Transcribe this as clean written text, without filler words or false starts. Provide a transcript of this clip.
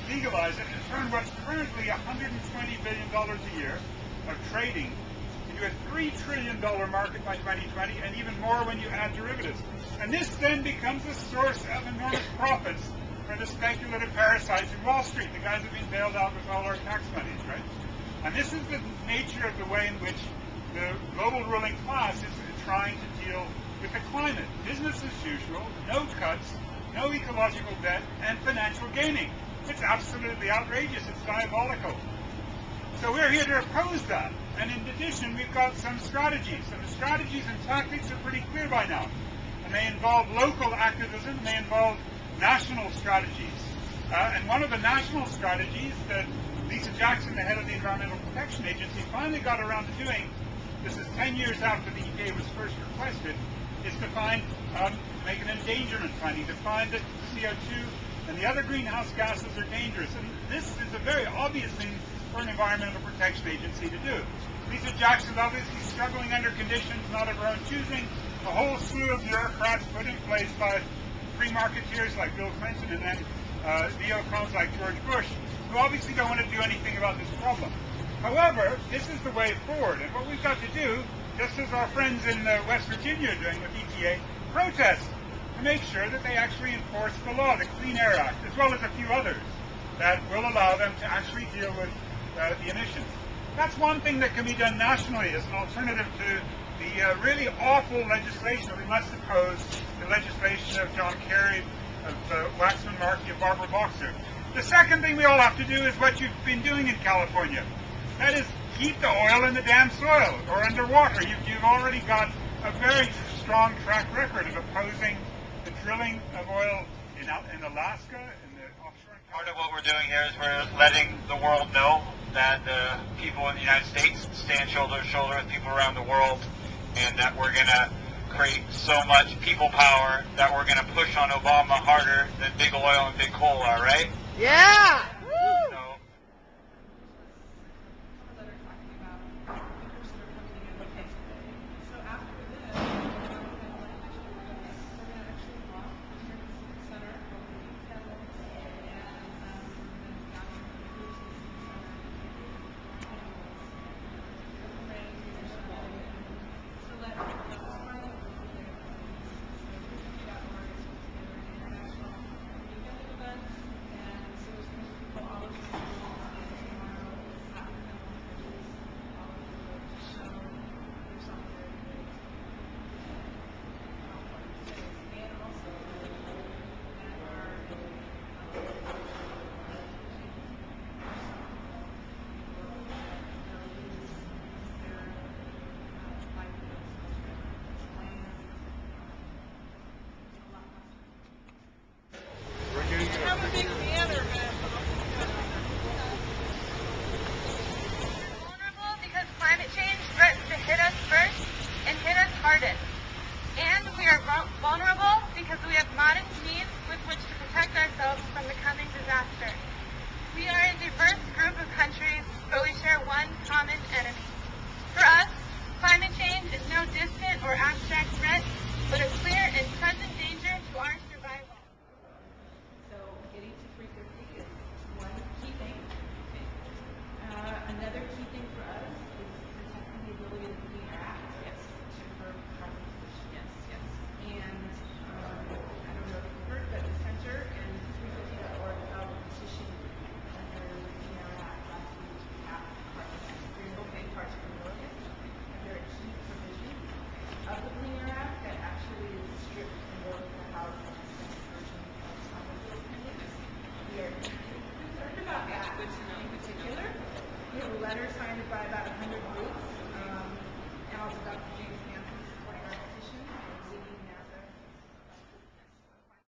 legalize it and turn what's currently $120 billion a year of trading into a $3 trillion market by 2020, and even more when you add derivatives. And this then becomes a source of enormous profits for the speculative parasites in Wall Street, the guys who've been bailed out with all our tax monies, right? And this is the nature of the way in which the global ruling class is trying to deal with the climate. Business as usual, no cuts, no ecological debt, and financial gaming. It's absolutely outrageous. It's diabolical. So we're here to oppose that. And in addition, we've got some strategies. And the strategies and tactics are pretty clear by now. And they involve local activism, and they involve national strategies. And one of the national strategies that Lisa Jackson, the head of the Environmental Protection Agency, finally got around to doing, this is 10 years after the EPA was first requested, is to make an endangerment finding, to find that CO2 and the other greenhouse gases are dangerous. And this is a very obvious thing for an environmental protection agency to do. Lisa Jackson's obviously struggling under conditions not of her own choosing. A whole slew of bureaucrats put in place by free marketeers like Bill Clinton and then neocons like George Bush, who obviously don't want to do anything about this problem. However, this is the way forward, and what we've got to do, just as our friends in West Virginia are doing with EPA, protest to make sure that they actually enforce the law, the Clean Air Act, as well as a few others that will allow them to actually deal with the emissions. That's one thing that can be done nationally as an alternative to the really awful legislation that we must oppose, the legislation of John Kerry, of Waxman Markey, of Barbara Boxer. The second thing we all have to do is what you've been doing in California. That is, keep the oil in the damn soil or underwater. You've already got a very strong track record of opposing the drilling of oil in Alaska, in the offshore. Part of what we're doing here is we're letting the world know that the people in the United States stand shoulder to shoulder with people around the world, and that we're going to create so much people power that we're going to push on Obama harder than big oil and big coal are, right? Yeah! So, vulnerable because climate change threatens to hit us first and hit us hardest. And we are vulnerable because we have modest means with which to protect ourselves from the coming disaster. We are a diverse group of countries, but we share one common enemy. For us, climate change is no distant or abstract threat, but a clear and present danger to our survival. So getting to 350 is one key thing. Another key thing for us is protecting the ability of the Clean Air Act to curb carbon pollution. And I don't know if you've heard, but the Center and 350.org filed a petition under the Clean Air Act last week to cap carbon in parts per million. And there are key provisions of the Clean Air Act that actually restrict the work of the House and the Senate version of some of those provisions. We are deeply concerned about that. Good to know. In particular, we have a letter signed by about 100 groups, and also about